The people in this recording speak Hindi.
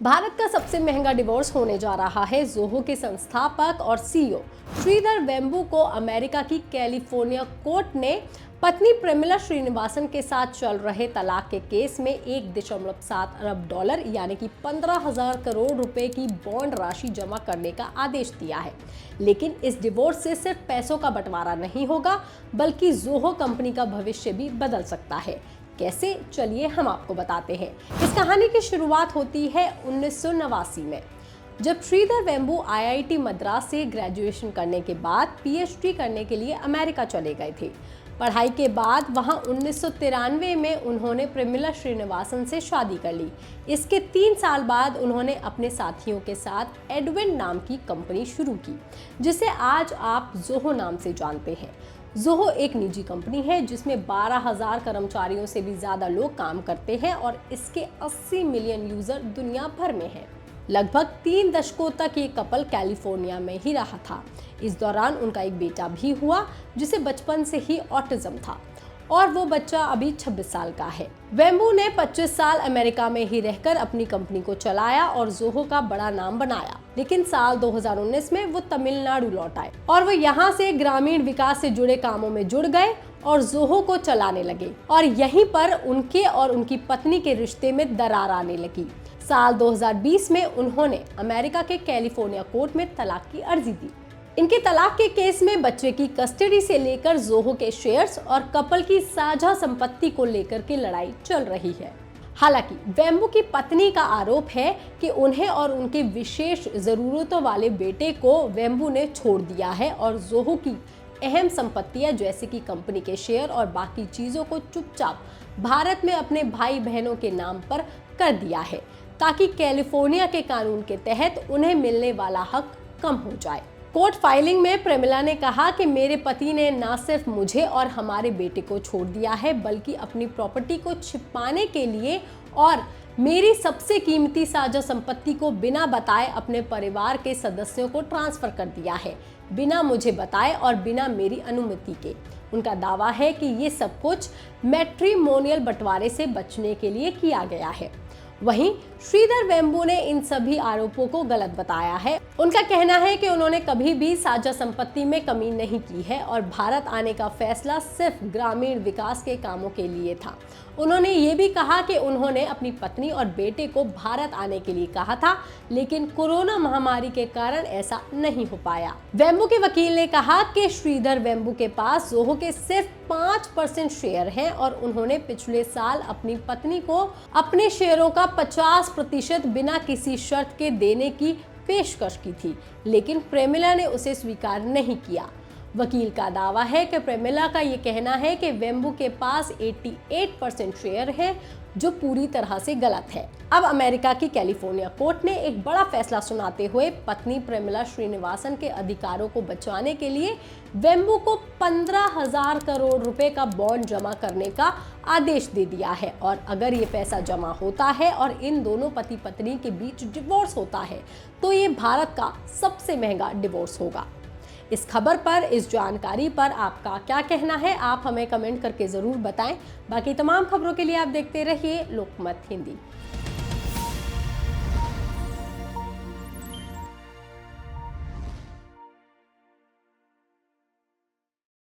भारत का सबसे महंगा डिवोर्स होने जा रहा है। जोहो के संस्थापक और सीईओ श्रीधर वेम्बू को अमेरिका की कैलिफोर्निया कोर्ट ने पत्नी प्रेमिला श्रीनिवासन के साथ चल रहे तलाक के केस में 1.7 अरब डॉलर यानी कि 15,000 करोड़ रुपए की बॉन्ड राशि जमा करने का आदेश दिया है। लेकिन इस डिवोर्स से सिर्फ पैसों का बंटवारा नहीं होगा, बल्कि जोहो कंपनी का भविष्य भी बदल सकता है। कैसे, चलिए हम आपको बताते हैं। इस कहानी की शुरुआत होती है 1989 में, जब श्रीधर वेम्बू आईआईटी मद्रास से ग्रेजुएशन करने के बाद पीएचडी करने के लिए अमेरिका चले गए थे। पढ़ाई के बाद वहां 1993 में उन्होंने प्रेमिला श्रीनिवासन से शादी कर ली। इसके 3 साल बाद उन्होंने अपने साथियों के साथ एडविन नाम की कंपनी शुरू की, जिसे आज आप जोहो नाम से जानते हैं। जोहो एक निजी कंपनी है जिसमें 12,000 कर्मचारियों से भी ज्यादा लोग काम करते हैं और इसके 80 मिलियन यूजर दुनिया भर में हैं। लगभग 3 दशकों तक ये कपल कैलिफोर्निया में ही रहा था। इस दौरान उनका एक बेटा भी हुआ जिसे बचपन से ही ऑटिज्म था और वो बच्चा अभी 26 साल का है। वेम्बू ने 25 साल अमेरिका में ही रहकर अपनी कंपनी को चलाया और जोहो का बड़ा नाम बनाया। लेकिन साल 2019 में वो तमिलनाडु लौट आए और वो यहाँ से ग्रामीण विकास से जुड़े कामों में जुड़ गए और जोहो को चलाने लगे। और यहीं पर उनके और उनकी पत्नी के रिश्ते में दरार आने लगी। साल 2020 में उन्होंने अमेरिका के कैलिफोर्निया कोर्ट में तलाक की अर्जी दी। इनके तलाक के केस में बच्चे की कस्टडी से लेकर जोहो के शेयर्स और कपल की साझा संपत्ति को लेकर के लड़ाई चल रही है। हालांकि वेम्बू की पत्नी का आरोप है कि उन्हें और उनके विशेष जरूरतों वाले बेटे को वेम्बू ने छोड़ दिया है और जोहो की अहम संपत्तियां जैसे कि कंपनी के शेयर और बाकी चीजों को चुपचाप भारत में अपने भाई बहनों के नाम पर कर दिया है, ताकि कैलिफोर्निया के कानून के तहत उन्हें मिलने वाला हक कम हो जाए। कोर्ट फाइलिंग में प्रेमिला ने कहा कि मेरे पति ने न सिर्फ मुझे और हमारे बेटे को छोड़ दिया है, बल्कि अपनी प्रॉपर्टी को छिपाने के लिए और मेरी सबसे कीमती साझा संपत्ति को बिना बताए अपने परिवार के सदस्यों को ट्रांसफर कर दिया है, बिना मुझे बताए और बिना मेरी अनुमति के। उनका दावा है कि ये सब कुछ मैट्रिमोनियल बंटवारे से बचने के लिए किया गया है। वहीं श्रीधर वेम्बू ने इन सभी आरोपों को गलत बताया है। उनका कहना है कि उन्होंने कभी भी साझा संपत्ति में कमी नहीं की है और भारत आने का फैसला सिर्फ ग्रामीण विकास के कामों के लिए था। उन्होंने ये भी कहा कि उन्होंने अपनी पत्नी और बेटे को भारत आने के लिए कहा था, लेकिन कोरोना महामारी के कारण ऐसा नहीं हो पाया। वेम्बू के वकील ने कहा कि श्रीधर वेम्बू के पास जोहो के सिर्फ 5% शेयर हैं और उन्होंने पिछले साल अपनी पत्नी को अपने शेयरों का 50% बिना किसी शर्त के देने की पेशकश की थी, लेकिन प्रेमिला ने उसे स्वीकार नहीं किया। वकील का दावा है कि प्रेमिला का ये कहना है कि वेम्बू के पास 88% शेयर है, जो पूरी तरह से गलत है। अब अमेरिका की कैलिफोर्निया कोर्ट ने एक बड़ा फैसला सुनाते हुए पत्नी प्रेमिला श्रीनिवासन के अधिकारों को बचाने के लिए वेम्बू को 15,000 करोड़ रुपए का बॉन्ड जमा करने का आदेश दे दिया है। और अगर ये पैसा जमा होता है और इन दोनों पति पत्नी के बीच डिवोर्स होता है, तो ये भारत का सबसे महंगा डिवोर्स होगा। इस खबर पर, इस जानकारी पर आपका क्या कहना है, आप हमें कमेंट करके ज़रूर बताएं। बाकी तमाम खबरों के लिए आप देखते रहिए लोकमत हिंदी।